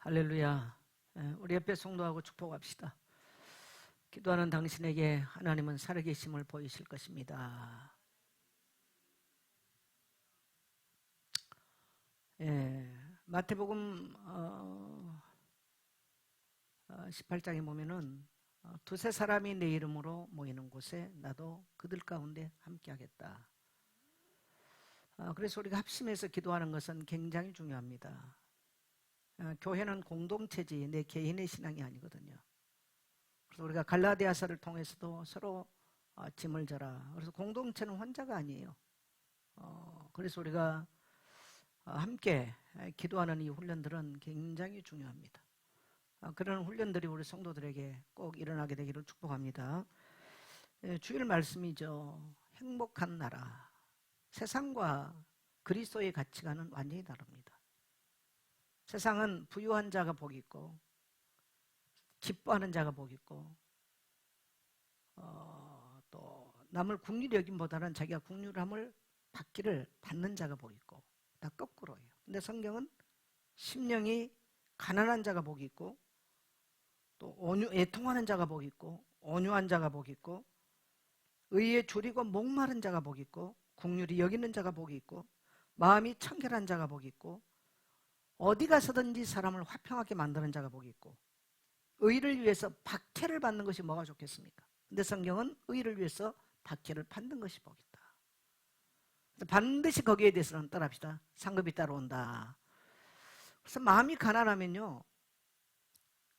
할렐루야. 우리 옆에 성도하고 축복합시다. 기도하는 당신에게 하나님은 살아계심을 보이실 것입니다. 마태복음 18장에 보면은 두세 사람이 내 이름으로 모이는 곳에 나도 그들 가운데 함께하겠다. 그래서 우리가 합심해서 기도하는 것은 굉장히 중요합니다. 교회는 공동체지 내 개인의 신앙이 아니거든요. 그래서 우리가 갈라디아서를 통해서도 서로 짐을 져라. 그래서 공동체는 혼자가 아니에요. 그래서 우리가 함께 기도하는 이 훈련들은 굉장히 중요합니다. 그런 훈련들이 우리 성도들에게 꼭 일어나게 되기를 축복합니다. 주일 말씀이죠. 행복한 나라. 세상과 그리스도의 가치관은 완전히 다릅니다. 세상은 부유한 자가 복이 있고 기뻐하는 자가 복이 있고 또 남을 국률이 여김보다는 자기가 국률함을 받는 자가 복이 있고 다 거꾸로예요. 근데 성경은 심령이 가난한 자가 복이 있고 또 애통하는 자가 복이 있고 온유한 자가 복이 있고 의에 줄이고 목마른 자가 복이 있고 국률이 여기는 자가 복이 있고 마음이 청결한 자가 복이 있고 어디 가서든지 사람을 화평하게 만드는 자가 복이 있고 의를 위해서 박해를 받는 것이 뭐가 좋겠습니까? 근데 성경은 의를 위해서 박해를 받는 것이 복이다. 반드시 거기에 대해서는 따라합시다. 상급이 따라온다. 그래서 마음이 가난하면요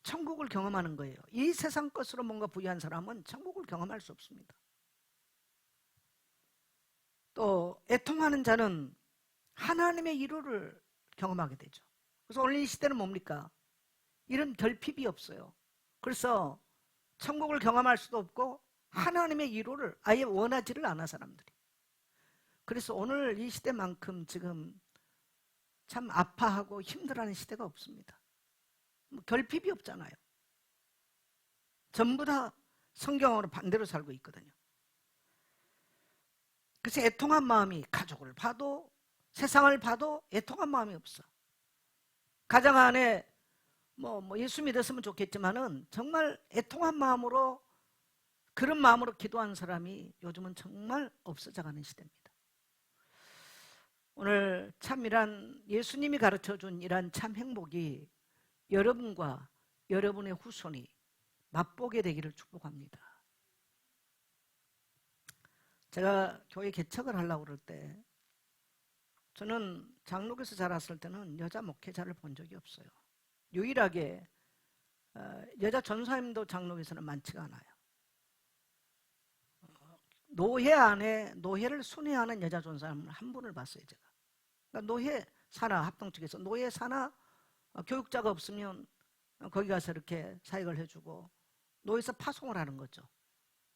천국을 경험하는 거예요. 이 세상 것으로 뭔가 부유한 사람은 천국을 경험할 수 없습니다. 또 애통하는 자는 하나님의 위로를 경험하게 되죠. 그래서 오늘 이 시대는 뭡니까? 이런 결핍이 없어요. 그래서 천국을 경험할 수도 없고 하나님의 위로를 아예 원하지를 않아 사람들이. 그래서 오늘 이 시대만큼 지금 참 아파하고 힘들어하는 시대가 없습니다. 결핍이 없잖아요. 전부 다 성경으로 반대로 살고 있거든요. 그래서 애통한 마음이 가족을 봐도 세상을 봐도 애통한 마음이 없어. 가정 안에 예수 믿었으면 좋겠지만은 정말 애통한 마음으로 그런 마음으로 기도하는 사람이 요즘은 정말 없어져가는 시대입니다. 오늘 참이란 예수님이 가르쳐준 이란 참 행복이 여러분과 여러분의 후손이 맛보게 되기를 축복합니다. 제가 교회 개척을 하려고 그럴 때 저는 장로교에서 자랐을 때는 여자 목회자를 본 적이 없어요. 유일하게 여자 전사님도 장로교에서는 많지가 않아요. 노회 안에 노회를 순회하는 여자 전사님을 한 분을 봤어요. 제가. 그러니까 노회 산하 합동 측에서 노회 산하 교육자가 없으면 거기 가서 이렇게 사역을 해주고 노회에서 파송을 하는 거죠.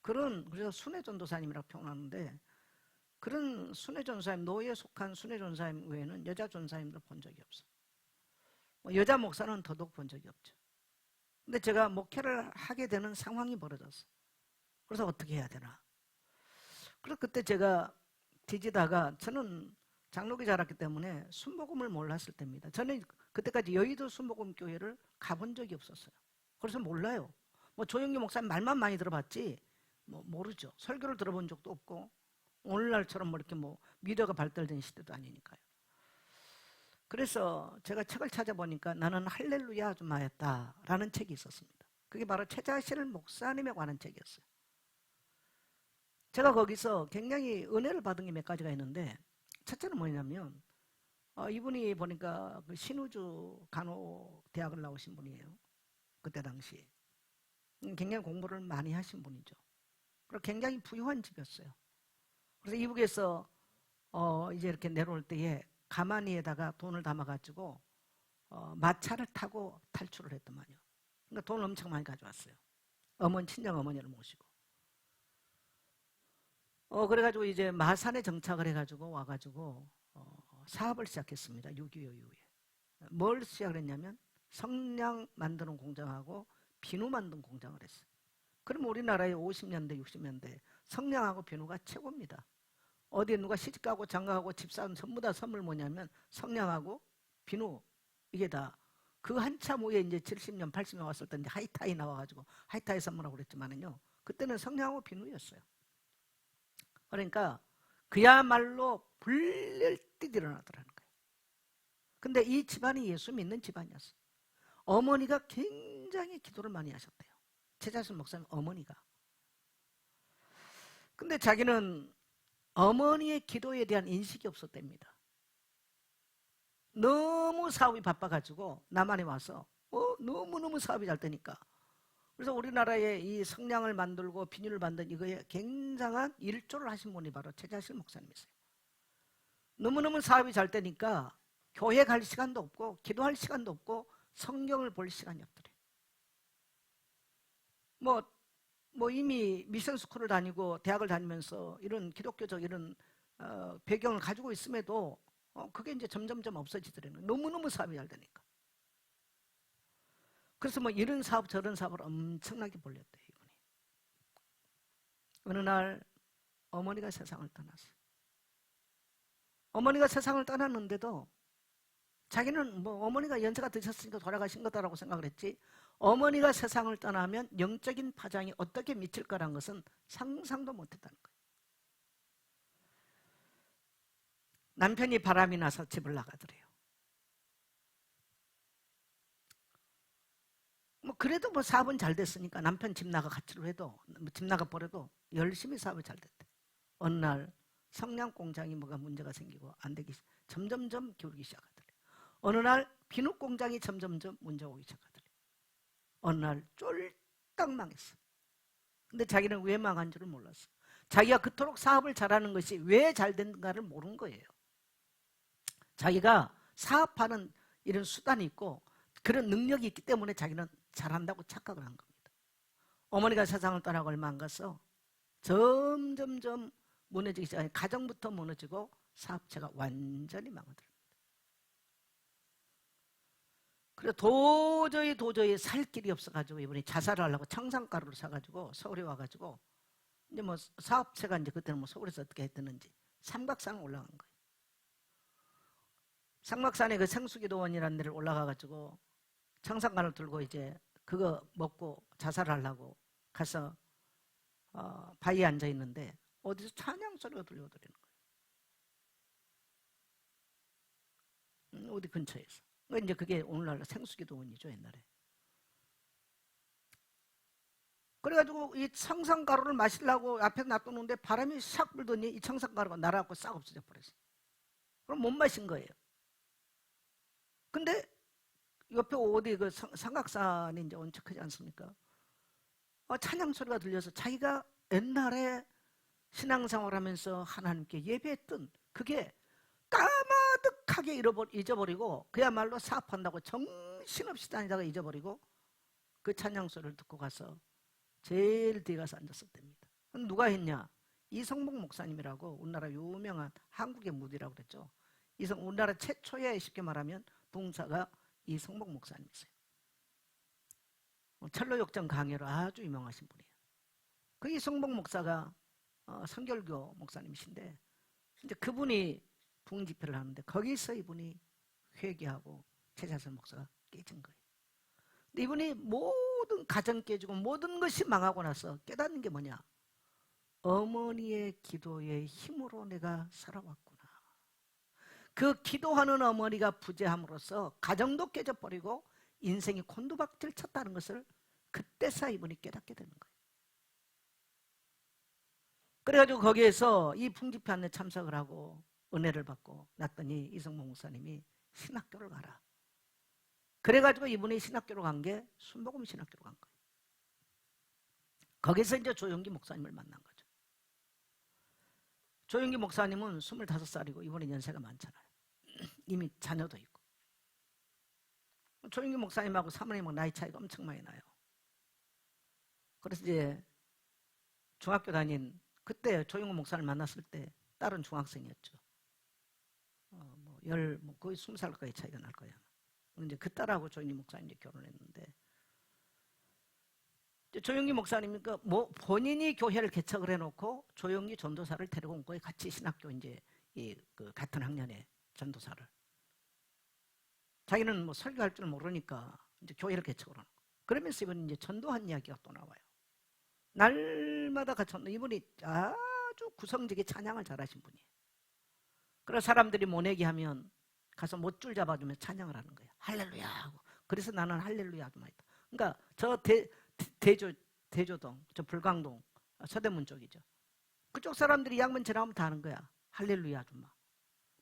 그래서 순회 전도사님이라고 표현하는데 그런 순회 전사님, 노예에 속한 순회 전사님 외에는 여자 전사님들 본 적이 없어요. 여자 목사는 더더욱 본 적이 없죠. 근데 제가 목회를 하게 되는 상황이 벌어졌어요. 그래서 어떻게 해야 되나. 그래서 그때 제가 뒤지다가 저는 장로교 자랐기 때문에 순복음을 몰랐을 때입니다. 저는 그때까지 여의도 순복음교회를 가본 적이 없었어요. 그래서 몰라요. 조영기 목사님 말만 많이 들어봤지 모르죠. 설교를 들어본 적도 없고 오늘날처럼 이렇게 미디어가 발달된 시대도 아니니까요. 그래서 제가 책을 찾아보니까 나는 할렐루야 아줌마였다라는 책이 있었습니다. 그게 바로 최자실 목사님에 관한 책이었어요. 제가 거기서 굉장히 은혜를 받은 게 몇 가지가 있는데 첫째는 뭐냐면 이분이 보니까 그 신우주 간호대학을 나오신 분이에요. 그때 당시 굉장히 공부를 많이 하신 분이죠. 그리고 굉장히 부유한 집이었어요. 그래서 이북에서 이제 이렇게 내려올 때에 가마니에다가 돈을 담아가지고 마차를 타고 탈출을 했더만요. 그러니까 돈을 엄청 많이 가져왔어요. 친정 어머니를 모시고. 그래가지고 이제 마산에 정착을 해가지고 와가지고 사업을 시작했습니다. 6.25 이후에. 뭘 시작을 했냐면 성냥 만드는 공장하고 비누 만드는 공장을 했어요. 그럼 우리나라의 50년대, 60년대 성냥하고 비누가 최고입니다. 어디 누가 시집가고 장가가고 집사람 전부 다 선물 뭐냐면 성냥하고 비누 이게 다 그 한참 후에 이제 70년, 80년 왔을 때 이제 하이타이 나와가지고 하이타이 선물하고 그랬지만은요. 그때는 성냥하고 비누였어요. 그러니까 그야말로 불릴 듯 일어나더라는 거예요. 근데 이 집안이 예수 믿는 집안이었어요. 어머니가 굉장히 기도를 많이 하셨대요. 최자순 목사님 어머니가. 근데 자기는 어머니의 기도에 대한 인식이 없었답니다. 너무 사업이 바빠가지고 남한에 와서 너무너무 사업이 잘 되니까. 그래서 우리나라에 이 성냥을 만들고 비닐을 만든 이거에 굉장한 일조를 하신 분이 바로 최자실 목사님이세요. 너무너무 사업이 잘 되니까 교회 갈 시간도 없고 기도할 시간도 없고 성경을 볼 시간이 없더래요. 뭐 이미 미션 스쿨을 다니고 대학을 다니면서 이런 기독교적 이런 배경을 가지고 있음에도 그게 이제 점점점 없어지더래요. 너무너무 사업이 잘 되니까. 그래서 뭐 이런 사업 저런 사업을 엄청나게 벌렸대요. 이분이. 어느 날 어머니가 세상을 떠났어요. 어머니가 세상을 떠났는데도 자기는 뭐 어머니가 연세가 드셨으니까 돌아가신 거다라고 생각을 했지, 어머니가 세상을 떠나면 영적인 파장이 어떻게 미칠 거란 것은 상상도 못했다는 거예요. 남편이 바람이 나서 집을 나가더래요. 뭐 그래도 뭐 사업은 잘 됐으니까 남편 집 나가 같이로 해도 집 나가 버려도 열심히 사업이 잘 됐대. 어느 날 성냥 공장이 뭐가 문제가 생기고 안 되기 점점점 기울기 시작하더래. 어느 날 비누 공장이 점점점 문제가 오기 시작하더래. 어느 날 쫄딱 망했어. 근데 자기는 왜 망한 줄을 몰랐어. 자기가 그토록 사업을 잘하는 것이 왜 잘 된가를 모르는 거예요. 자기가 사업하는 이런 수단이 있고 그런 능력이 있기 때문에 자기는 잘한다고 착각을 한 겁니다. 어머니가 세상을 떠나고 얼마 안 가서 점점점 무너지기 시작해. 가정부터 무너지고 사업체가 완전히 망하더랍니다. 그래서 도저히 살 길이 없어가지고 이번에 자살을 하려고 청산가루를 사가지고 서울에 와가지고 이제 뭐 사업체가 이제 그때는 뭐 서울에서 어떻게 했었는지 삼각산 올라간 거예요. 삼각산에 그 생수기도원이라는 데를 올라가가지고 청산가루를 들고 이제 그거 먹고 자살을 하려고 가서 바위에 앉아 있는데 어디서 찬양 소리가 들려오더라는 거예요. 어디 근처에서. 이제 그게 오늘날 생수기도원이죠, 옛날에. 그래가지고 이 청산가루를 마시려고 앞에 놔두는데 바람이 싹 불더니 이 청산가루가 날아가고 싹 없어져 버렸어. 그럼 못 마신 거예요. 근데 옆에 어디 그 삼각산이 이제 온척하지 않습니까? 찬양 소리가 들려서 자기가 옛날에 신앙생활하면서 하나님께 예배했던 그게 까마득하게 잊어버리고 그야말로 사업한다고 정신없이 다니다가 잊어버리고 그 찬양 소리를 듣고 가서 제일 뒤에 가서 앉았을 때입니다. 누가 했냐? 이성복 목사님이라고 우리나라 유명한 한국의 무디라고 그랬죠. 우리나라 최초의 쉽게 말하면 봉사가 이성복 목사님이세요. 철로역정 강해로 아주 유명하신 분이에요. 그 이성복 목사가 성결교 목사님이신데 이제 그분이 부흥집회를 하는데 거기서 이분이 회개하고 최자선 목사가 깨진 거예요. 근데 이분이 모든 가정 깨지고 모든 것이 망하고 나서 깨닫는 게 뭐냐? 어머니의 기도의 힘으로 내가 살아왔구나. 그 기도하는 어머니가 부재함으로써 가정도 깨져버리고 인생이 곤두박질 쳤다는 것을 그때서 이분이 깨닫게 되는 거예요. 그래가지고 거기에서 이 풍집회 안에 참석을 하고 은혜를 받고 났더니 이성모 목사님이 신학교를 가라. 그래가지고 이분이 신학교로 간 게 순복음 신학교로 간 거예요. 거기서 이제 조용기 목사님을 만난 거죠. 조용기 목사님은 25살이고 이번에 연세가 많잖아요. 이미 자녀도 있고. 조용기 목사님하고 사모님하고 나이 차이가 엄청 많이 나요. 그래서 이제 중학교 다닌 그때 조용기 목사를 만났을 때 딸은 중학생이었죠. 거의 20살 가까이 차이가 날 거예요. 이제 그 딸하고 조용기 목사님 이제 결혼했는데, 조용기 목사님이 본인이 교회를 개척을 해놓고 조용기 전도사를 데리고 온 거예요. 같이 신학교 이제 그 같은 학년에 전도사를. 자기는 뭐 설교할 줄 모르니까 이제 교회를 개척을 하는 거예요. 그러면서 이번에 이제 전도한 이야기가 또 나와요. 날마다 같이 이분이 아주 구성지게 찬양을 잘하신 분이에요. 그래서 사람들이 모내기 하면 가서 못줄 잡아주면서 찬양을 하는 거예요. 할렐루야 하고. 그래서 나는 할렐루야 좀 했다. 그러니까 저 대조동, 저 불광동, 서대문 쪽이죠. 그쪽 사람들이 양문 지나가면 다 하는 거야. 할렐루야 좀 막.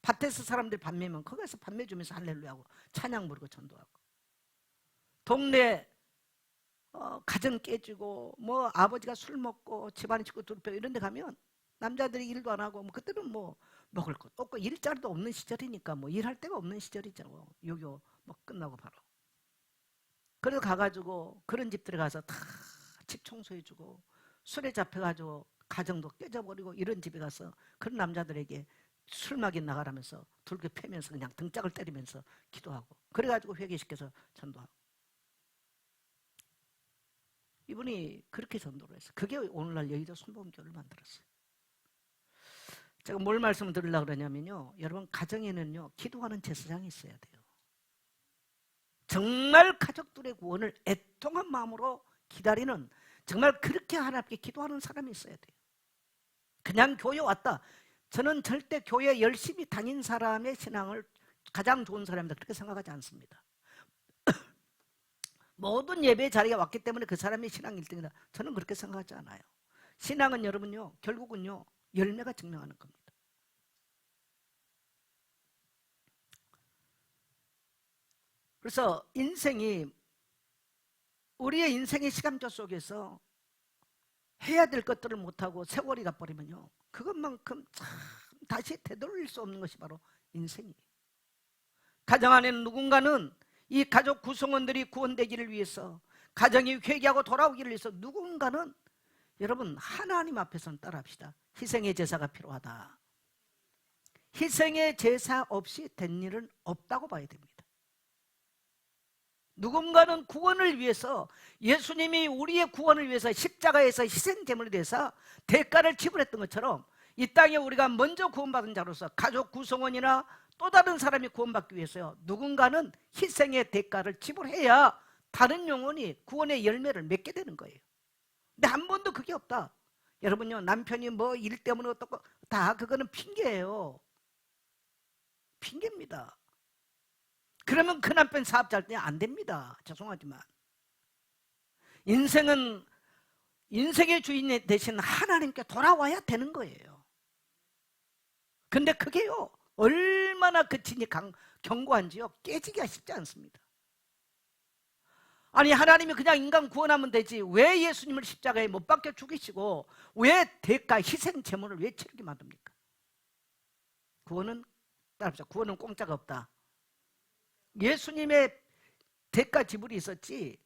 밭에서 사람들이 밥 매면 거기서 밥 매주면서 할렐루야 하고 찬양 부르고 전도하고. 동네 가정 깨지고 뭐 아버지가 술 먹고 집안에 치고 두르펴 이런 데 가면 남자들이 일도 안 하고 뭐 그때는 뭐 먹을 것도 없고 일자리도 없는 시절이니까 뭐 일할 데가 없는 시절이죠. 요교 뭐 끝나고 바로. 그래서 가가지고 그런 집들에 가서 다 집 청소해주고 술에 잡혀가지고 가정도 깨져버리고 이런 집에 가서 그런 남자들에게 술 마긴 나가라면서 둘게 패면서 그냥 등짝을 때리면서 기도하고 그래가지고 회개시켜서 전도하고. 이분이 그렇게 전도를 했어요. 그게 오늘날 여의도 순복음교회를 만들었어요. 제가 뭘 말씀을 드리려고 그러냐면요, 여러분 가정에는요 기도하는 제사장이 있어야 돼요. 정말 가족들의 구원을 애통한 마음으로 기다리는, 정말 그렇게 하나님께 기도하는 사람이 있어야 돼요. 그냥 교회 왔다, 저는 절대 교회 열심히 다닌 사람의 신앙을 가장 좋은 사람이다 그렇게 생각하지 않습니다. 모든 예배 자리에 왔기 때문에 그 사람의 신앙 1등이다 저는 그렇게 생각하지 않아요. 신앙은 여러분요 결국은요 열매가 증명하는 겁니다. 그래서 우리의 인생의 시간표 속에서 해야 될 것들을 못하고 세월이 가버리면요 그것만큼 참 다시 되돌릴 수 없는 것이 바로 인생이에요. 가정 안에는 누군가는 이 가족 구성원들이 구원되기를 위해서, 가정이 회개하고 돌아오기를 위해서 누군가는, 여러분 하나님 앞에서는 따라합시다, 희생의 제사가 필요하다. 희생의 제사 없이 된 일은 없다고 봐야 됩니다. 누군가는 구원을 위해서, 예수님이 우리의 구원을 위해서 십자가에서 희생제물이 돼서 대가를 지불했던 것처럼 이 땅에 우리가 먼저 구원받은 자로서 가족 구성원이나 또 다른 사람이 구원받기 위해서요 누군가는 희생의 대가를 지불해야 다른 영혼이 구원의 열매를 맺게 되는 거예요. 근데 한 번도 그게 없다. 여러분요 남편이 뭐 일 때문에 어떻고 다 그거는 핑계예요. 핑계입니다. 그러면 그 남편 사업 잘 때 안 됩니다. 죄송하지만 인생의 주인 대신 하나님께 돌아와야 되는 거예요. 근데 그게요 얼마나 그 진이 견고한지요 깨지기가 쉽지 않습니다. 아니 하나님이 그냥 인간 구원하면 되지 왜 예수님을 십자가에 못 박혀 죽이시고 왜 대가 희생 제물을 왜 치르게 만듭니까? 구원은 따라합시다. 구원은 공짜가 없다. 예수님의 대가 지불이 있었지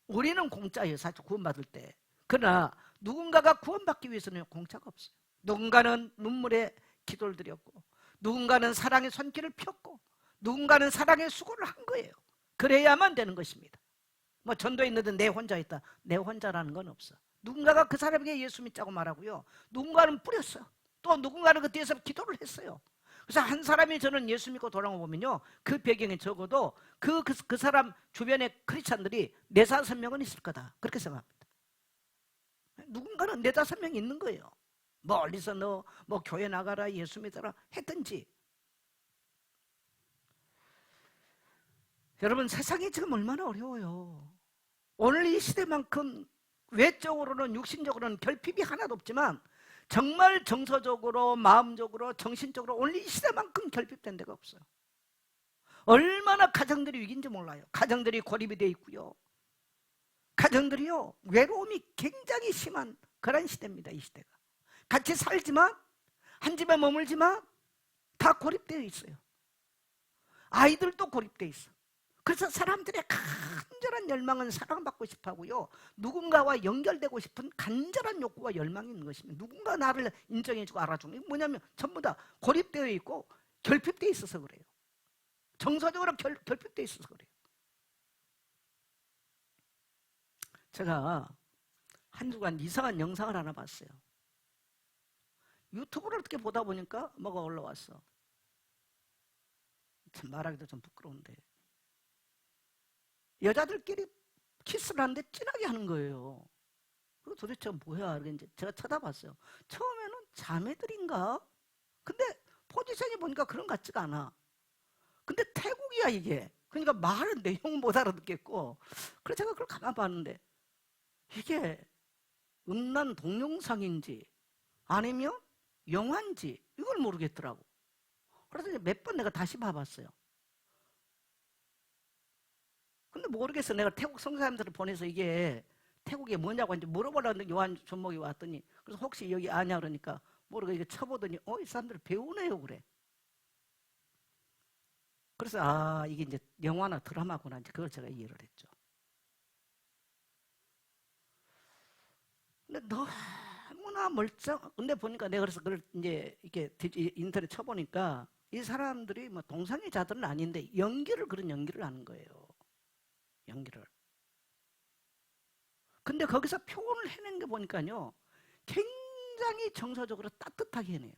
우리는 공짜예요 사실 구원받을 때. 그러나 누군가가 구원받기 위해서는 공짜가 없어요. 누군가는 눈물에 기도를 드렸고 누군가는 사랑의 손길을 폈고 누군가는 사랑의 수고를 한 거예요. 그래야만 되는 것입니다. 뭐 전도에 있는데 내 혼자 있다, 내 혼자라는 건 없어. 누군가가 그 사람에게 예수 믿자고 말하고요 누군가는 뿌렸어요. 또 누군가는 그 뒤에서 기도를 했어요. 그래서 한 사람이 저는 예수 믿고 돌아오면요 그 배경에 적어도 그 사람 주변에 크리스찬들이 4-5명은 있을 거다 그렇게 생각합니다. 누군가는 4-5명 있는 거예요. 멀리서 너 뭐 교회 나가라 예수 믿어라 했든지. 여러분 세상이 지금 얼마나 어려워요. 오늘 이 시대만큼 외적으로는 육신적으로는 결핍이 하나도 없지만 정말 정서적으로 마음적으로 정신적으로 오늘 이 시대만큼 결핍된 데가 없어요. 얼마나 가정들이 위기인지 몰라요. 가정들이 고립이 되어 있고요 가정들이요 외로움이 굉장히 심한 그런 시대입니다. 이 시대가 같이 살지만 한 집에 머물지만 다 고립되어 있어요. 아이들도 고립되어 있어. 그래서 사람들의 간절한 열망은 사랑받고 싶어 하고요 누군가와 연결되고 싶은 간절한 욕구와 열망이 있는 것입니다. 누군가 나를 인정해주고 알아주는 게 뭐냐면 전부 다 고립되어 있고 결핍되어 있어서 그래요. 정서적으로 결핍되어 있어서 그래요. 제가 한 주간 이상한 영상을 하나 봤어요. 유튜브를 어떻게 보다 보니까 뭐가 올라왔어. 참 말하기도 좀 부끄러운데 여자들끼리 키스를 하는데 진하게 하는 거예요. 그 도대체 뭐야? 이제 제가 쳐다봤어요. 처음에는 자매들인가? 근데 포지션이 보니까 그런 것 같지가 않아. 근데 태국이야 이게. 그러니까 말은 내용 못 알아듣겠고. 그래서 제가 그걸 가만 봤는데 이게 음란 동영상인지 아니면 영화인지 이걸 모르겠더라고. 그래서 몇 번 내가 다시 봐봤어요. 근데 모르겠어. 내가 태국 성사님들을 보내서 이게 태국에 뭐냐고 이제 물어보려는데 요한 존목이 왔더니 그래서 혹시 여기 아냐 그러니까 모르고 이게 쳐보더니 이 사람들 배우네요 그래. 그래서 이게 이제 영화나 드라마구나 이제 그걸 제가 이해를 했죠. 근데 너무나 근데 보니까 내가 그래서 그걸 이제 이렇게 인터넷 쳐보니까 이 사람들이 뭐 동성애자들은 아닌데 그런 연기를 하는 거예요. 연기를. 근데 거기서 표현을 해낸 게 보니까요. 굉장히 정서적으로 따뜻하게 해내요.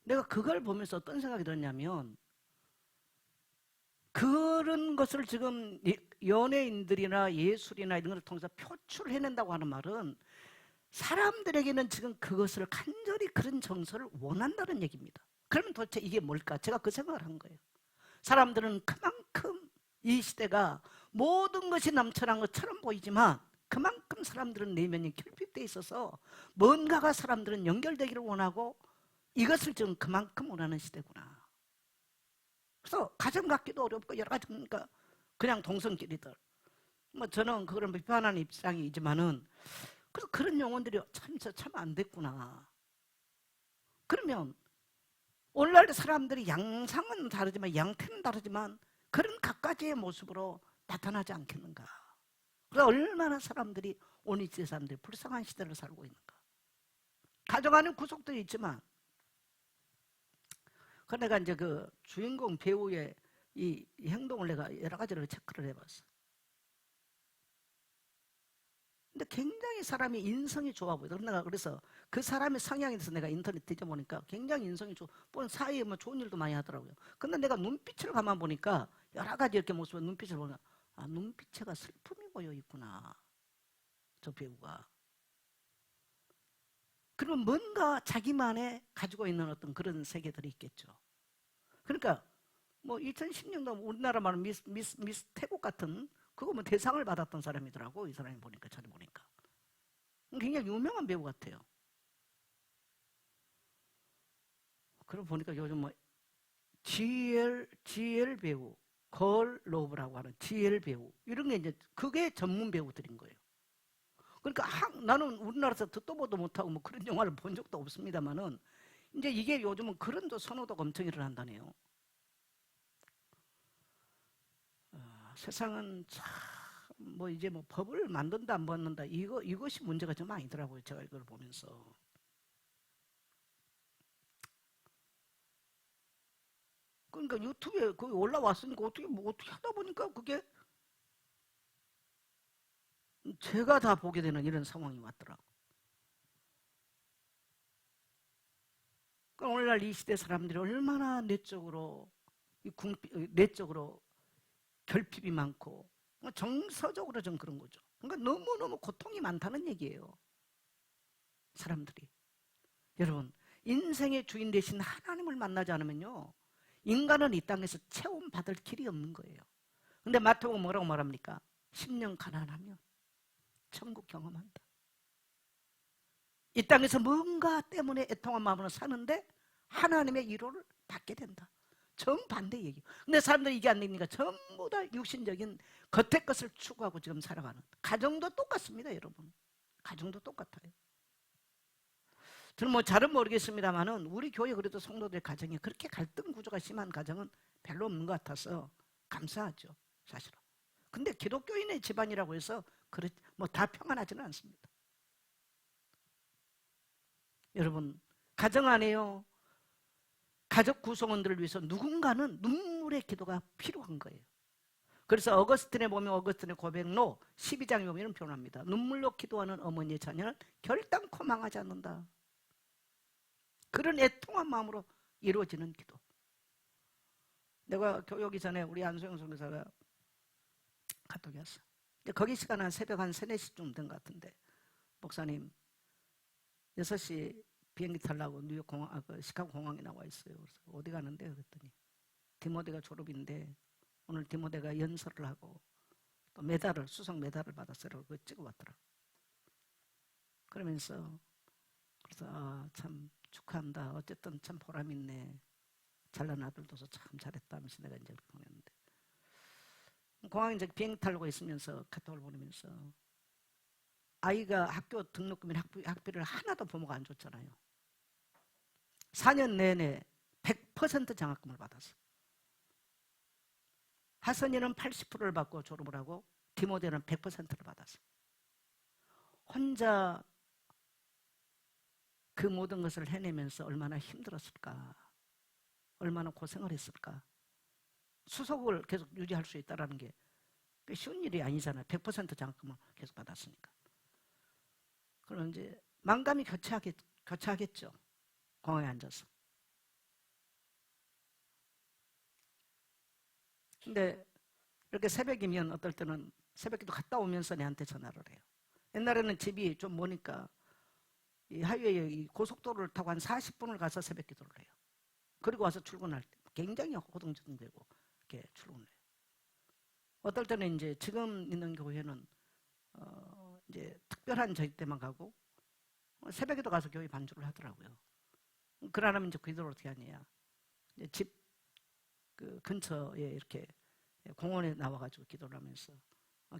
내가 그걸 보면서 어떤 생각이 들었냐면 그런 것을 지금 연예인들이나 예술이나 이런 것을 통해서 표출해낸다고 하는 말은 사람들에게는 지금 그것을 간절히 그런 정서를 원한다는 얘기입니다. 그러면 도대체 이게 뭘까? 제가 그 생각을 한 거예요. 사람들은 그만큼 이 시대가 모든 것이 남천한 것처럼 보이지만 그만큼 사람들은 내면이 결핍되어 있어서 뭔가가 사람들은 연결되기를 원하고 이것을 지금 그만큼 원하는 시대구나. 그래서 가정 갖기도 어렵고 여러 가지 그러니까 그냥 동성끼리들. 뭐 저는 그걸 비판하는 입장이지만은 그래서 그런 영혼들이 참 안 됐구나. 그러면 오늘날 사람들이 양상은 다르지만 양태는 다르지만 그런 각가지의 모습으로 나타나지 않겠는가. 그래서 얼마나 사람들이 오늘 이 사람들이 불쌍한 시대를 살고 있는가. 가정 안에 구속들이 있지만 그 내가 이제 그 주인공 배우의 이 행동을 내가 여러 가지로 체크를 해봤어. 근데 굉장히 사람이 인성이 좋아 보여. 내가 그래서 그 사람의 성향에 대해서 내가 인터넷 뒤져보니까 굉장히 인성이 좋아. 사이에 뭐 좋은 일도 많이 하더라고요. 근데 내가 눈빛을 가만 보니까 여러 가지 이렇게 모습을 눈빛을 보니까 눈빛에가 슬픔이 보여 있구나. 저 배우가. 그러면 뭔가 자기만의 가지고 있는 어떤 그런 세계들이 있겠죠. 그러니까 뭐 2010년도 우리나라 말은 미스 태국 같은 그거 뭐 대상을 받았던 사람이더라고. 이 사람이 보니까 저를 보니까 굉장히 유명한 배우 같아요. 그러고 보니까 요즘 뭐 GL 배우, 걸 로브라고 하는 GL 배우 이런 게 이제 그게 전문 배우들인 거예요. 그러니까 나는 우리나라에서 듣도 보도 못하고 뭐 그런 영화를 본 적도 없습니다만은 이제 이게 요즘은 그런 선호도가 엄청 일어난다네요. 세상은 참 뭐 이제 뭐 법을 만든다 안 만든다 이것이 문제가 좀 아니더라고요. 제가 이걸 보면서. 그러니까 유튜브에 거기 올라왔으니까 어떻게 하다 보니까 그게 제가 다 보게 되는 이런 상황이 왔더라고. 그러니까 오늘날 이 시대 사람들이 얼마나 내적으로 결핍이 많고 정서적으로 좀 그런 거죠. 그러니까 너무너무 고통이 많다는 얘기예요. 사람들이. 여러분 인생의 주인 되신 하나님을 만나지 않으면요 인간은 이 땅에서 체험받을 길이 없는 거예요. 근데 마태복음 뭐라고 말합니까? 10년 가난하면 천국 경험한다. 이 땅에서 뭔가 때문에 애통한 마음으로 사는데 하나님의 위로를 받게 된다. 정반대 얘기예요. 근데 사람들이 이게 안 되니까 전부 다 육신적인 겉의 것을 추구하고 지금 살아가는. 가정도 똑같습니다, 여러분. 가정도 똑같아요. 저는 뭐 잘은 모르겠습니다만은 우리 교회 그래도 성도들 가정이 그렇게 갈등 구조가 심한 가정은 별로 없는 것 같아서 감사하죠, 사실은. 근데 기독교인의 집안이라고 해서 뭐 다 평안하지는 않습니다. 여러분 가정 안에요 가족 구성원들을 위해서 누군가는 눈물의 기도가 필요한 거예요. 그래서 어거스틴에 보면 어거스틴의 고백로 12장에 보면 이런 표현합니다. 눈물로 기도하는 어머니의 자녀는 결단코 망하지 않는다. 그런 애통한 마음으로 이루어지는 기도. 내가 교회 오기 전에 우리 안수영 선교사가 카톡이 왔어. 거기 시간 한 새벽 한 3, 4시쯤 된 것 같은데, 목사님 6시 비행기 타려고 뉴욕 공항, 시카고 공항에 나와 있어요. 그래서 어디 가는데? 그랬더니 디모데가 졸업인데 오늘 디모데가 연설을 하고 또 메달을, 수석 메달을 받았어요. 그거 찍어봤더라고. 그러면서 그래서 참 축하한다. 어쨌든 참 보람 있네. 잘난 아들 둬서 참 잘했다 하면서 내가 이제 보냈는데, 공항에 이제 비행기 타려고 있으면서 카톡을 보내면서 아이가 학교 등록금이나 학비를 하나도 부모가 안 줬잖아요. 4년 내내 100% 장학금을 받았어. 하선이는 80%를 받고 졸업을 하고 디모데는 100%를 받았어. 혼자 그 모든 것을 해내면서 얼마나 힘들었을까, 얼마나 고생을 했을까. 수석을 계속 유지할 수 있다는 게 쉬운 일이 아니잖아요. 100% 장학금을 계속 받았으니까. 그럼 이제 만감이 교차하겠죠. 공항에 앉아서. 근데 이렇게 새벽이면 어떨 때는 새벽기도 갔다 오면서 내한테 전화를 해요. 옛날에는 집이 좀 머니까 이 하이웨이 이 고속도로를 타고 한 40분을 가서 새벽기도를 해요. 그리고 와서 출근할 때 굉장히 호둥호둥되고 이렇게 출근해요. 어떨 때는 이제 지금 있는 교회는 이제 특별한 저희 때만 가고 새벽에도 가서 교회 반주를 하더라고요. 그러려면 이제 그 기도를 어떻게 하냐. 집 그 근처에 이렇게 공원에 나와가지고 기도를 하면서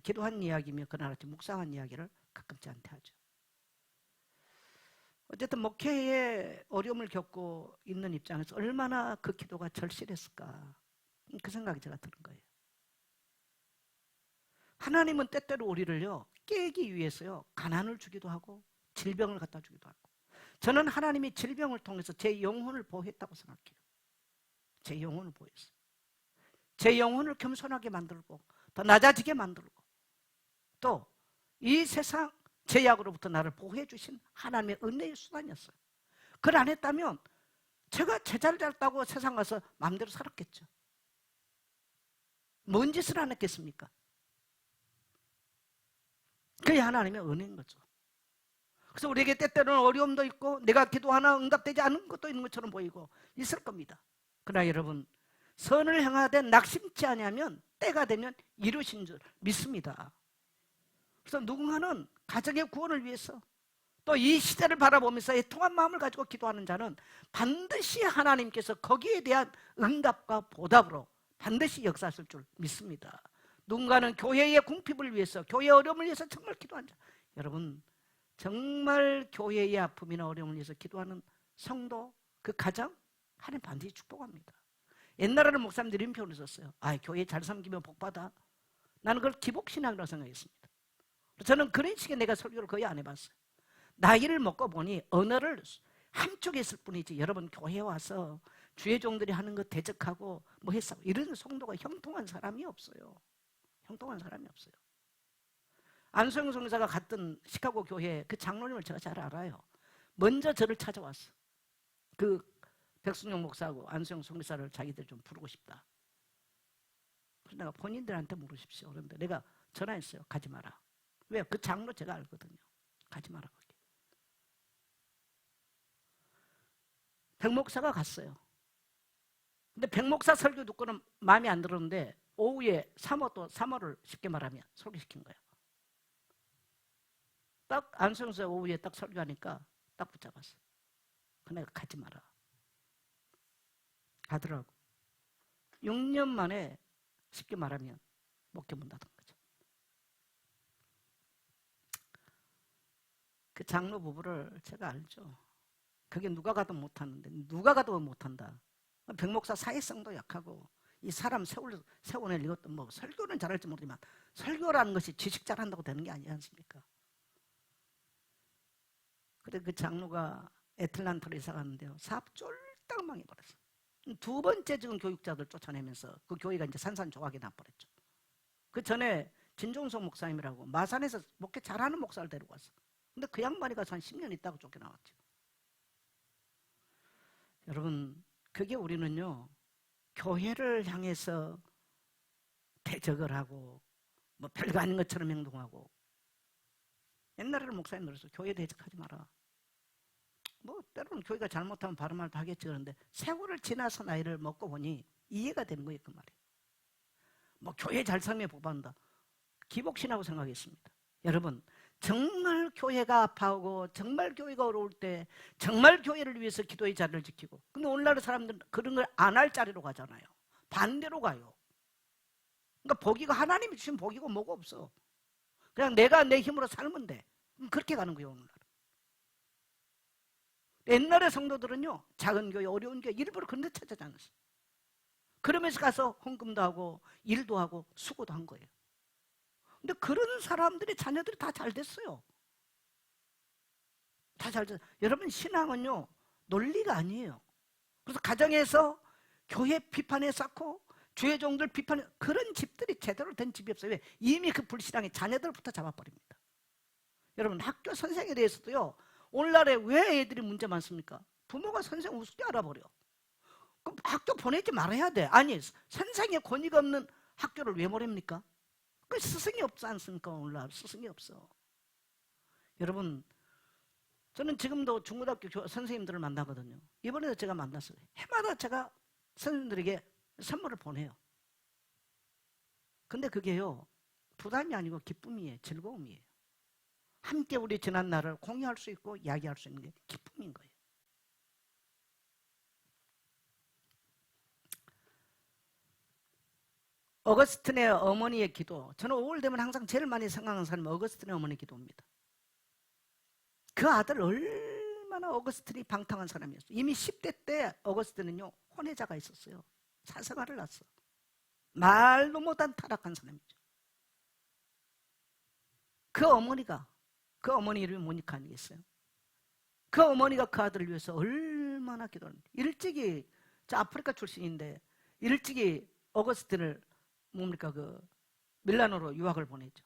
기도한 이야기며 그날 아침 묵상한 이야기를 가끔지 않게 하죠. 어쨌든 목회에 어려움을 겪고 있는 입장에서 얼마나 그 기도가 절실했을까, 그 생각이 제가 드는 거예요. 하나님은 때때로 우리를요 깨기 위해서요 가난을 주기도 하고 질병을 갖다 주기도 하고, 저는 하나님이 질병을 통해서 제 영혼을 보호했다고 생각해요. 제 영혼을 보호했어요. 제 영혼을 겸손하게 만들고 더 낮아지게 만들고 또 이 세상 제약으로부터 나를 보호해 주신 하나님의 은혜의 수단이었어요. 그걸 안 했다면 제가 제자를 잡다고 세상 가서 마음대로 살았겠죠. 뭔 짓을 안 했겠습니까? 그게 하나님의 은혜인 거죠. 그래서 우리에게 때때로는 어려움도 있고 내가 기도하나 응답되지 않은 것도 있는 것처럼 보이고 있을 겁니다. 그러나 여러분, 선을 행하되 낙심치 아니하면 때가 되면 이루신 줄 믿습니다. 그래서 누군가는 가정의 구원을 위해서 또 이 시대를 바라보면서 애통한 마음을 가지고 기도하는 자는 반드시 하나님께서 거기에 대한 응답과 보답으로 반드시 역사하실 줄 믿습니다. 누군가는 교회의 궁핍을 위해서, 교회의 어려움을 위해서 정말 기도한 자, 여러분 정말 교회의 아픔이나 어려움을 위해서 기도하는 성도, 그 가정 하나님 반드시 축복합니다. 옛날에는 목사님들이 이런 표현을 썼어요. 교회 잘 섬기면 복받아. 나는 그걸 기복신앙이라고 생각했습니다. 저는 그런 식의 내가 설교를 거의 안 해봤어요. 나이를 먹고 보니 언어를 한쪽에 있을 뿐이지, 여러분 교회에 와서 주의 종들이 하는 거 대적하고 뭐 했어 이런 성도가 형통한 사람이 없어요. 형통한 사람이 없어요. 안수영 선교사가 갔던 시카고 교회 그 장로님을 제가 잘 알아요. 먼저 저를 찾아왔어. 그 백순영 목사하고 안수영 선교사를 자기들 좀 부르고 싶다. 그래서 내가 본인들한테 물으십시오. 그런데 내가 전화했어요. 가지 마라. 왜요? 그 장로 제가 알거든요. 가지 마라. 거기. 백 목사가 갔어요. 근데 백 목사 설교 듣고는 마음에 안 들었는데 오후에 사모를 쉽게 말하면 소개시킨 거예요. 딱 안수영사 오후에 딱 설교하니까 딱 붙잡았어. 그 내가 가지 마라. 가더라고. 6년 만에 쉽게 말하면 목회 문 닫은 거죠. 그 장로 부부를 제가 알죠. 그게 누가 가도 못하는데 누가 가도 못한다. 백 목사 사회성도 약하고 이 사람 세워낼 이것도 뭐 설교는 잘할지 모르지만 설교라는 것이 지식 잘한다고 되는 게 아니지 않습니까? 그래 그 장로가 애틀란타로 이사 갔는데요. 사업 쫄딱 망해버렸어. 두 번째 지금 교육자들 쫓아내면서 그 교회가 이제 산산조각이 나버렸죠. 그 전에 진종석 목사님이라고 마산에서 목회 잘하는 목사를 데리고 왔어. 근데 그 양반이 가서 한 10년 있다고 쫓겨나왔죠. 여러분, 그게 우리는요 교회를 향해서 대적을 하고 뭐 별거 아닌 것처럼 행동하고, 옛날에는 목사님들어서 교회 대적하지 마라. 뭐 때로는 교회가 잘못하면 바른 말도 하겠지. 그런데 세월을 지나서 나이를 먹고 보니 이해가 되는 거예요, 그 말이. 뭐 교회 잘 살면 복받는다, 기복신하고 생각했습니다. 여러분, 정말 교회가 아파하고 정말 교회가 어려울 때 정말 교회를 위해서 기도의 자리를 지키고, 근데 오늘날 사람들은 그런 걸 안 할 자리로 가잖아요. 반대로 가요. 그러니까 복이고, 하나님이 주신 복이고 뭐가 없어. 그냥 내가 내 힘으로 살면 돼. 그렇게 가는 거예요, 오늘날. 옛날의 성도들은요, 작은 교회, 어려운 교회 일부러 그런 데 찾아지 않았어요. 그러면서 가서 헌금도 하고 일도 하고 수고도 한 거예요. 근데 그런 사람들이 자녀들이 다 잘 됐어요. 다 잘 됐어요. 여러분, 신앙은요 논리가 아니에요. 그래서 가정에서 교회 비판에 쌓고 주의 종들 비판에, 그런 집들이 제대로 된 집이 없어요. 왜? 이미 그 불신앙이 자녀들부터 잡아버립니다. 여러분, 학교 선생에 대해서도요, 오늘날에 왜 애들이 문제 많습니까? 부모가 선생 우습게 알아버려. 그럼 학교 보내지 말아야 돼. 아니, 선생의 권위가 없는 학교를 왜 보냅니까? 그 스승이 없지 않습니까? 오늘날 스승이 없어. 여러분, 저는 지금도 중고등학교 선생님들을 만나거든요. 이번에도 제가 만났어요. 해마다 제가 선생님들에게 선물을 보내요. 근데 그게요, 부담이 아니고 기쁨이에요. 즐거움이에요. 함께 우리 지난 날을 공유할 수 있고 이야기할 수 있는 게 기쁨인 거예요. 어거스틴의 어머니의 기도, 저는 5월 되면 항상 제일 많이 생각하는 사람이 어거스틴의 어머니 기도입니다. 그 아들 얼마나 어거스틴이 방탕한 사람이었어요. 이미 10대 때 어거스틴은요 혼외자가 있었어요. 사생활을 낳았어. 말도 못한 타락한 사람이죠. 그 어머니 이름이 모니카 아니겠어요? 그 어머니가 그 아들을 위해서 얼마나 기도하는데, 일찍이, 저 아프리카 출신인데 일찍이 어거스틴을 뭡니까 그 밀라노로 유학을 보내죠.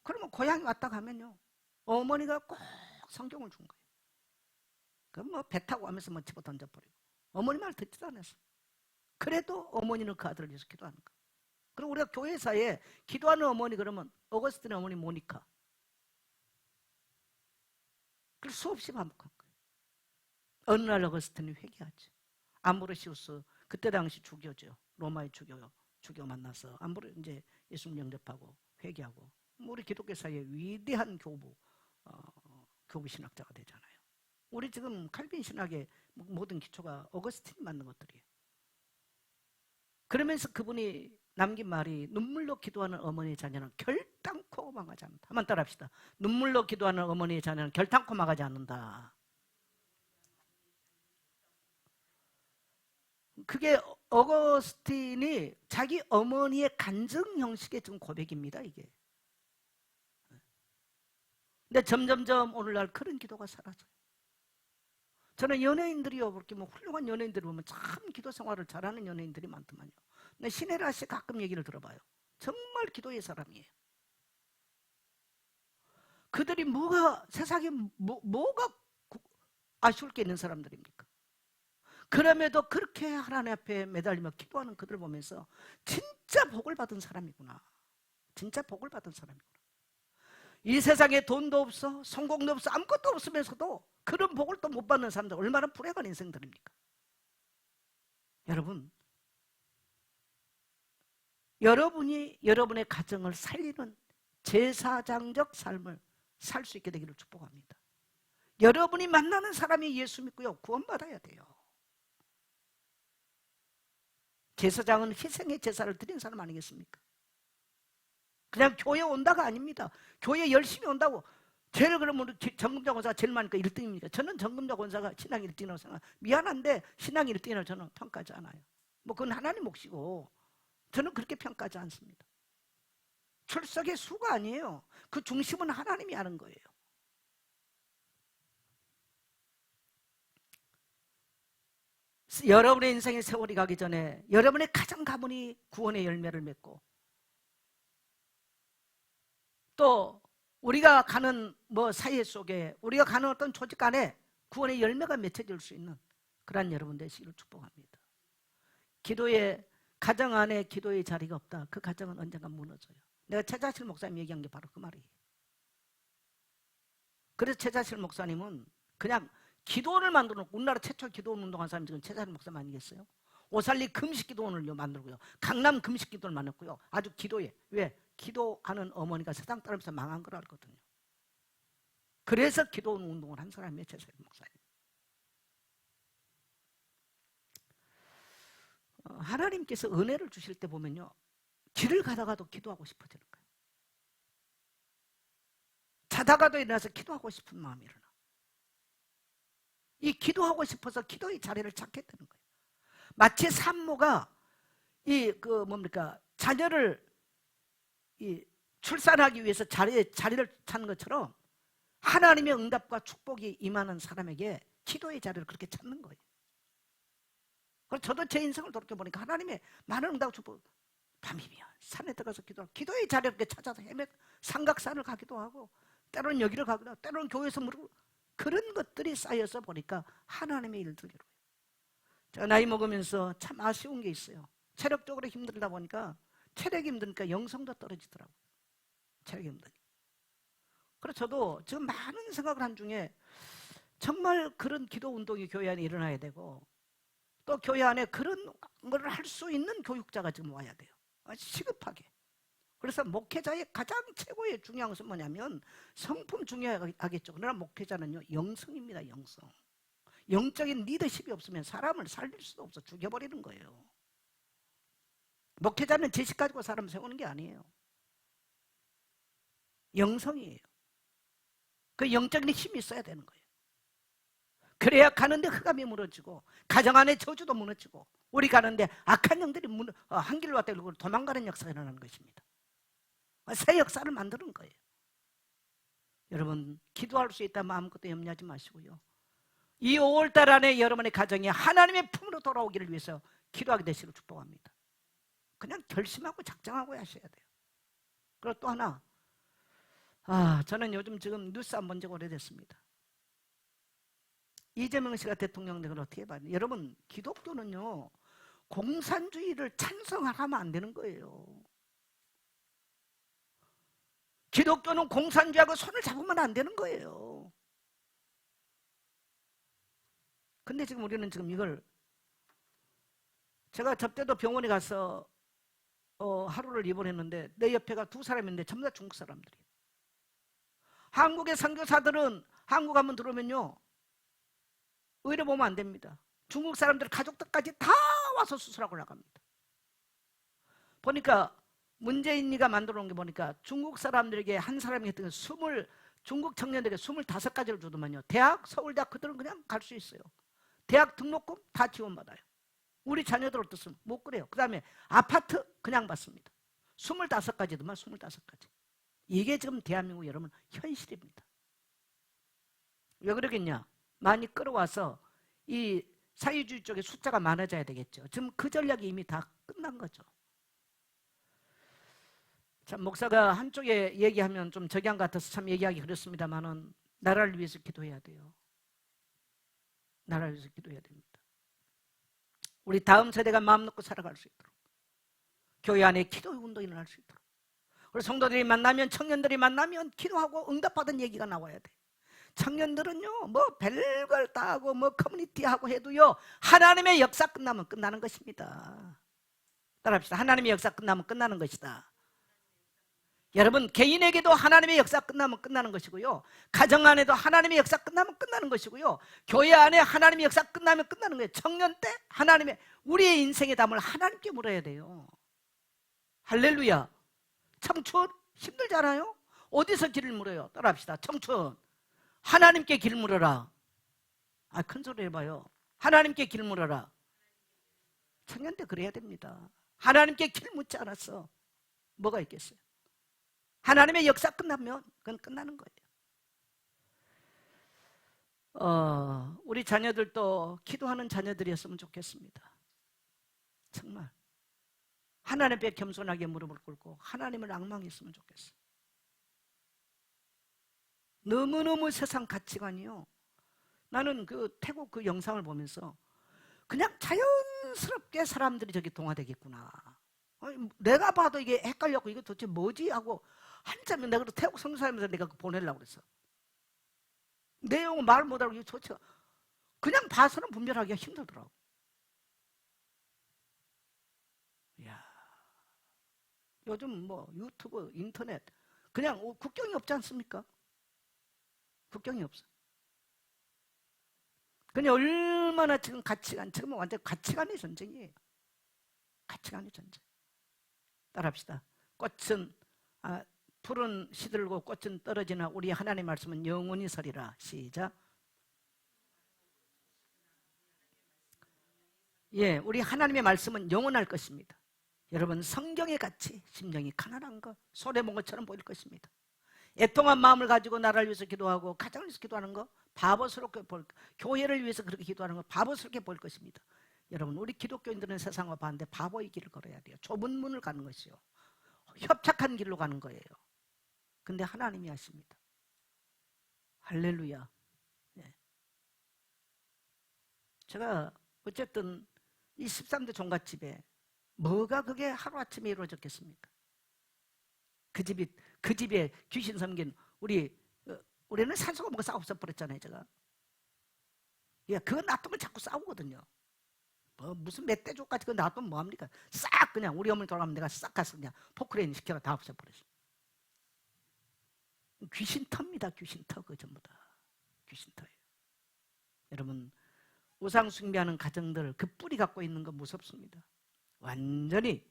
그러면 고향에 왔다 가면요 어머니가 꼭 성경을 준 거예요. 그럼 뭐 배 타고 가면서 뭐 집어 던져버리고, 어머니 말 듣지도 않았어. 그래도 어머니는 그 아들을 위해서 기도하는 거예요. 그리고 우리가 교회사에 기도하는 어머니 그러면 어거스틴의 어머니 모니카, 그걸 수없이 반복한 거예요. 어느 날 어거스틴이 회개하지. 암브로시우스, 그때 당시 주교죠. 로마의 주교 만나서 암브로 이제 예수님 영접하고 회개하고, 우리 기독교 사이의 위대한 교부 신학자가 되잖아요. 우리 지금 칼빈 신학의 모든 기초가 어거스틴이 만든 것들이에요. 그러면서 그분이 남긴 말이, 눈물로 기도하는 어머니의 자녀는 결단코 망하지 않는다. 한번 따라합시다. 눈물로 기도하는 어머니의 자녀는 결단코 망하지 않는다. 그게 어거스틴이 자기 어머니의 간증 형식의 지금 고백입니다, 이게. 근데 점점점 오늘날 그런 기도가 사라져요. 저는 연예인들이요, 그렇게 뭐 훌륭한 연예인들을 보면 참 기도 생활을 잘하는 연예인들이 많더만요. 근데 신혜라 씨 가끔 얘기를 들어봐요. 정말 기도의 사람이에요. 그들이 세상에 뭐가 아쉬울 게 있는 사람들입니까? 그럼에도 그렇게 하나님 앞에 매달리며 기도하는 그들을 보면서 진짜 복을 받은 사람이구나. 진짜 복을 받은 사람이구나. 이 세상에 돈도 없어, 성공도 없어, 아무것도 없으면서도 그런 복을 또 못 받는 사람들, 얼마나 불행한 인생들입니까? 여러분, 여러분이 여러분의 가정을 살리는 제사장적 삶을 살 수 있게 되기를 축복합니다. 여러분이 만나는 사람이 예수 믿고요, 구원받아야 돼요. 제사장은 희생의 제사를 드린 사람 아니겠습니까? 그냥 교회 온다가 아닙니다. 교회 열심히 온다고. 제일 그러면 정금자 권사가 제일 많으니까 1등입니까? 저는 정금자 권사가 신앙 1등이라고 생각. 미안한데 신앙 1등이라고 저는 평가하지 않아요. 뭐 그건 하나님 몫이고 저는 그렇게 평가하지 않습니다. 출석의 수가 아니에요. 그 중심은 하나님이 하는 거예요. 여러분의 인생의 세월이 가기 전에 여러분의 가정 가문이 구원의 열매를 맺고, 또 우리가 가는 사회 속에, 우리가 가는 어떤 조직 안에 구원의 열매가 맺혀질 수 있는 그런 여러분 되시기를 축복합니다. 가정 안에 기도의 자리가 없다. 그 가정은 언젠가 무너져요. 내가 최자실 목사님 얘기한 게 바로 그 말이에요. 그래서 최자실 목사님은 그냥 기도원을 만들어 놓고, 우리나라 최초 기도원 운동한 사람이 지금 최자실 목사님 아니겠어요? 오살리 금식기도원을 만들고요, 강남 금식기도를 만들고요. 아주 기도에, 왜? 기도하는 어머니가 세상 따르면서 망한 걸 알거든요. 그래서 기도원 운동을 한 사람이에요, 최자실 목사님. 하나님께서 은혜를 주실 때 보면요, 길을 가다가도 기도하고 싶어지는 거예요. 자다가도 일어나서 기도하고 싶은 마음이 일어나. 이 기도하고 싶어서 기도의 자리를 찾게 되는 거예요. 마치 산모가 자녀를 출산하기 위해서 자리를 찾는 것처럼 하나님의 응답과 축복이 임하는 사람에게 기도의 자리를 그렇게 찾는 거예요. 그래서 저도 제 인생을 돌이켜보니까 하나님의 많은 응답과 축복, 밤이면 산에 들어가서 기도하고, 기도의 자리를 이렇게 찾아서 삼각산을 가기도 하고, 때로는 여기를 가기도 하고, 때로는 교회에서 물고, 그런 것들이 쌓여서 보니까 하나님의 일들을 이루어요. 제가 나이 먹으면서 참 아쉬운 게 있어요. 체력적으로 힘들다 보니까, 체력이 힘드니까 영성도 떨어지더라고요. 체력이 힘드니까. 그래서 저도 지금 많은 생각을 한 중에 정말 그런 기도 운동이 교회 안에 일어나야 되고, 또 교회 안에 그런 걸 할 수 있는 교육자가 지금 와야 돼요. 시급하게. 그래서 목회자의 가장 최고의 중요한 것은 뭐냐면, 성품 중요하겠죠. 그러나 목회자는요, 영성입니다. 영성. 영적인 리더십이 없으면 사람을 살릴 수도 없어. 죽여버리는 거예요. 목회자는 지식 가지고 사람 세우는 게 아니에요. 영성이에요. 그 영적인 힘이 있어야 되는 거예요. 그래야 가는데 흑암이 무너지고, 가정 안에 저주도 무너지고, 우리 가는데 악한 영들이 한 길로 왔다 이러고 도망가는 역사가 일어나는 것입니다. 새 역사를 만드는 거예요. 여러분, 기도할 수 있다면 아무것도 염려하지 마시고요, 이 5월달 안에 여러분의 가정이 하나님의 품으로 돌아오기를 위해서 기도하게 되시기를 축복합니다. 그냥 결심하고 작정하고 하셔야 돼요. 그리고 또 하나, 저는 요즘 지금 뉴스 안 본 지가 오래됐습니다. 이재명 씨가 대통령 된 걸 어떻게 봐요? 여러분, 기독교는요, 공산주의를 찬성하면 안 되는 거예요. 기독교는 공산주의하고 손을 잡으면 안 되는 거예요. 근데 지금 우리는 지금 이걸, 제가 접대도 병원에 가서 하루를 입원했는데 내 옆에가 두 사람인데 전부 다 중국 사람들이에요. 한국의 선교사들은 한국 한번 들어오면요, 의료 보면 안 됩니다. 중국 사람들 가족들까지 다 와서 수술하고 나갑니다. 보니까 문재인이가 만들어 놓은 게 보니까 중국 사람들에게 한 사람이 했던 중국 청년들에게 25가지를 주더만요. 대학, 서울대학 그들은 그냥 갈 수 있어요. 대학 등록금 다 지원받아요. 우리 자녀들 어떻습니까? 못 그래요. 그 다음에 아파트 그냥 받습니다. 25가지더만 25가지. 이게 지금 대한민국 여러분 현실입니다. 왜 그러겠냐? 많이 끌어와서 이 사회주의 쪽에 숫자가 많아져야 되겠죠. 지금 그 전략이 이미 다 끝난 거죠. 참, 목사가 한쪽에 얘기하면 좀 적양 같아서 참 얘기하기 그렇습니다만은, 나라를 위해서 기도해야 돼요. 나라를 위해서 기도해야 됩니다. 우리 다음 세대가 마음 놓고 살아갈 수 있도록, 교회 안에 기도 운동이 일어날 수 있도록, 그리고 성도들이 만나면, 청년들이 만나면 기도하고 응답받은 얘기가 나와야 돼. 청년들은요, 뭐 별걸 다 하고 뭐 커뮤니티하고 해도요, 하나님의 역사 끝나면 끝나는 것입니다. 따라합시다. 하나님의 역사 끝나면 끝나는 것이다. 여러분, 개인에게도 하나님의 역사 끝나면 끝나는 것이고요, 가정 안에도 하나님의 역사 끝나면 끝나는 것이고요, 교회 안에 하나님의 역사 끝나면 끝나는 거예요. 청년 때 우리의 인생의 담을 하나님께 물어야 돼요. 할렐루야. 청춘 힘들잖아요. 어디서 길을 물어요? 따라합시다. 청춘, 하나님께 길 물어라. 큰 소리 해봐요. 하나님께 길 물어라. 청년 때 그래야 됩니다. 하나님께 길 묻지 않았어, 뭐가 있겠어요? 하나님의 역사 끝나면 그건 끝나는 거예요. 우리 자녀들도 기도하는 자녀들이었으면 좋겠습니다. 정말 하나님 앞에 겸손하게 무릎을 꿇고 하나님을 앙망했으면 좋겠어요. 너무너무 세상 가치관이요, 나는 그 태국 그 영상을 보면서 그냥 자연스럽게 사람들이 저기 동화되겠구나. 내가 봐도 이게 헷갈렸고 이거 도대체 뭐지 하고 한참에 내가 태국 성사하면서 내가 보내려고 그랬어. 내용은 말 못하고 이거 도대체 그냥 봐서는 분별하기가 힘들더라고. 이야, 요즘 뭐 유튜브, 인터넷 그냥 국경이 없지 않습니까? 국경이 없어. 그냥 얼마나 지금 가치관, 지금은 완전 가치관의 전쟁이에요. 가치관의 전쟁. 따라합시다. 꽃은 푸른 시들고 꽃은 떨어지나 우리 하나님의 말씀은 영원히 서리라. 시작. 예, 우리 하나님의 말씀은 영원할 것입니다. 여러분, 성경의 가치, 심정이 가난한 것, 손해본 것처럼 보일 것입니다. 애통한 마음을 가지고 나라를 위해서 기도하고 가정을 위해서 기도하는 거 바보스럽게 보일, 교회를 위해서 그렇게 기도하는 거 바보스럽게 보일 것입니다. 여러분, 우리 기독교인들은 세상과 반대 바보의 길을 걸어야 돼요. 좁은 문을 가는 것이요, 협착한 길로 가는 거예요. 근데 하나님이 하십니다. 할렐루야. 네. 제가 어쨌든 이 13대 종갓집에 뭐가 그게 하루아침에 이루어졌겠습니까? 그 집에 귀신 섬긴 우리는 산소가 뭐가 싸워 없어버렸잖아요. 제가 그거 놔두면 자꾸 싸우거든요. 뭐 무슨 멧돼지까지 그거 놔두면 뭐합니까? 싹 그냥 우리 어머니 돌아가면 내가 싹 가서 그냥 포크레인 시켜서 다 없애버렸어. 귀신터입니다. 귀신터. 그 전부 다 귀신터예요. 여러분, 우상 숭배하는 가정들 그 뿌리 갖고 있는 거 무섭습니다. 완전히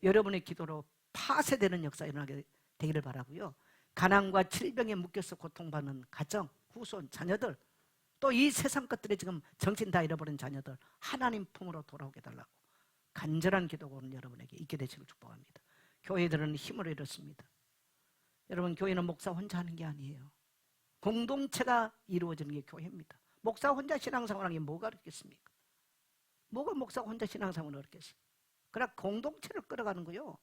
여러분의 기도로 파쇄되는 역사 일어나게 되기를 바라고요. 가난과 질병에 묶여서 고통받는 가정, 후손, 자녀들, 또 이 세상 것들에 지금 정신 다 잃어버린 자녀들 하나님 품으로 돌아오게 달라고 간절한 기도가 오늘 여러분에게 있게 되시길 축복합니다. 교회들은 힘을 잃었습니다. 여러분, 교회는 목사 혼자 하는 게 아니에요. 공동체가 이루어지는 게 교회입니다. 목사 혼자 신앙생활하는 게 뭐가 어렵겠습니까? 뭐가 목사 혼자 신앙생활을 어렵겠어요? 그러나 공동체를 끌어가는 거요,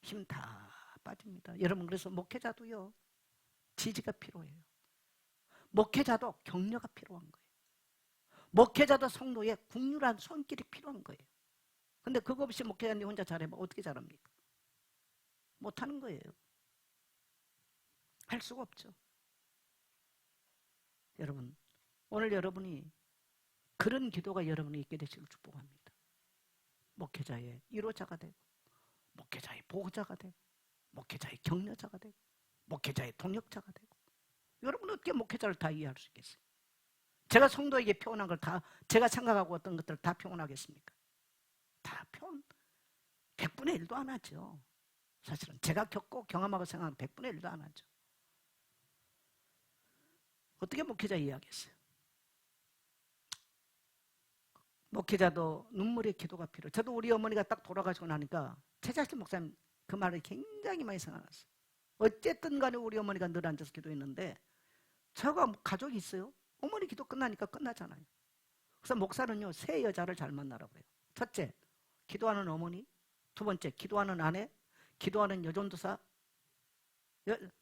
힘 다 빠집니다. 여러분, 그래서 목회자도요, 지지가 필요해요. 목회자도 격려가 필요한 거예요. 목회자도 성도의 국률한 손길이 필요한 거예요. 근데 그거 없이 목회자님 혼자 잘해봐 어떻게 잘합니까? 못하는 거예요. 할 수가 없죠. 여러분, 오늘 여러분이 그런 기도가 여러분이 있게 되시길 축복합니다. 목회자의 1호자가 되고, 목회자의 보호자가 되고, 목회자의 격려자가 되고, 목회자의 동역자가 되고. 여러분, 어떻게 목회자를 다 이해할 수 있겠어요? 제가 성도에게 표현한 걸 다, 제가 생각하고 어떤 것들을 다 표현하겠습니까? 다 표현 100분의 1도 안 하죠. 사실은 제가 겪고 경험하고 생각하는 100분의 1도 안 하죠. 어떻게 목회자 이해하겠어요? 목회자도 눈물의 기도가 필요해요. 저도 우리 어머니가 딱 돌아가시고 나니까 최자실 목사님 그 말을 굉장히 많이 생각났어요. 어쨌든 간에 우리 어머니가 늘 앉아서 기도했는데, 저가 가족이 있어요? 어머니 기도 끝나니까 끝나잖아요. 그래서 목사는요, 세 여자를 잘 만나라고 그래요. 첫째, 기도하는 어머니. 두 번째, 기도하는 아내. 기도하는 여전도사.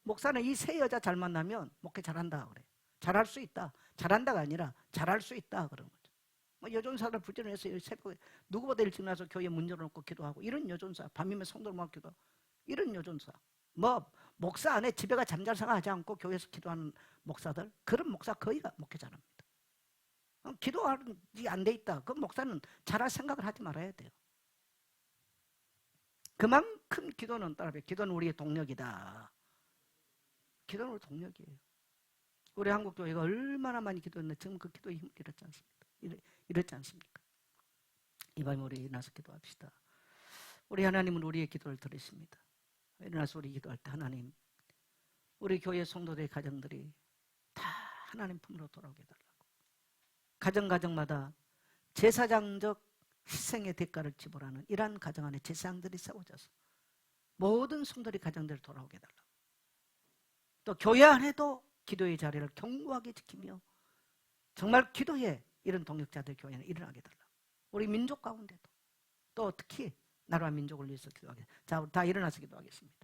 목사는 이 세 여자 잘 만나면 목회 잘한다 그래요. 잘할 수 있다. 잘한다가 아니라 잘할 수 있다 그런 거죠. 뭐 여전사를 부지런해서 새벽에 누구보다 일찍 나서 교회 문 열어놓고 기도하고, 이런 여전사. 밤이면 성도를 막 기도하고, 이런 여전사. 뭐 목사 안에 집에가 잠잘 생각하지 않고 교회에서 기도하는 목사들, 그런 목사 거의가 목회자랍니다. 기도하지 안 돼 있다. 그 목사는 잘할 생각을 하지 말아야 돼요. 그만큼 기도는 따라해. 기도는 우리의 동력이다. 기도는 우리 동력이에요. 우리 한국 교회가 얼마나 많이 기도했는데 지금 그 기도의 힘을 잃었지 않습니까? 잃었지 않습니까? 이 밤에 우리 일어나서 기도합시다. 우리 하나님은 우리의 기도를 들으십니다. 일어나서 우리 기도할 때 하나님, 우리 교회 성도들의 가정들이 다 하나님 품으로 돌아오게 달라고. 가정마다 제사장적 희생의 대가를 지불하는 이러한 가정 안에 제사장들이 세워져서 모든 성도들이 가정들을 돌아오게 달라고. 또 교회 안에도 기도의 자리를 견고하게 지키며 정말 기도에 이런 동역자들 교회는 일어나게 달라고. 우리 민족 가운데도 또 특히 나라와 민족을 위해서 기도하겠습니다. 자, 다 일어나서 기도하겠습니다.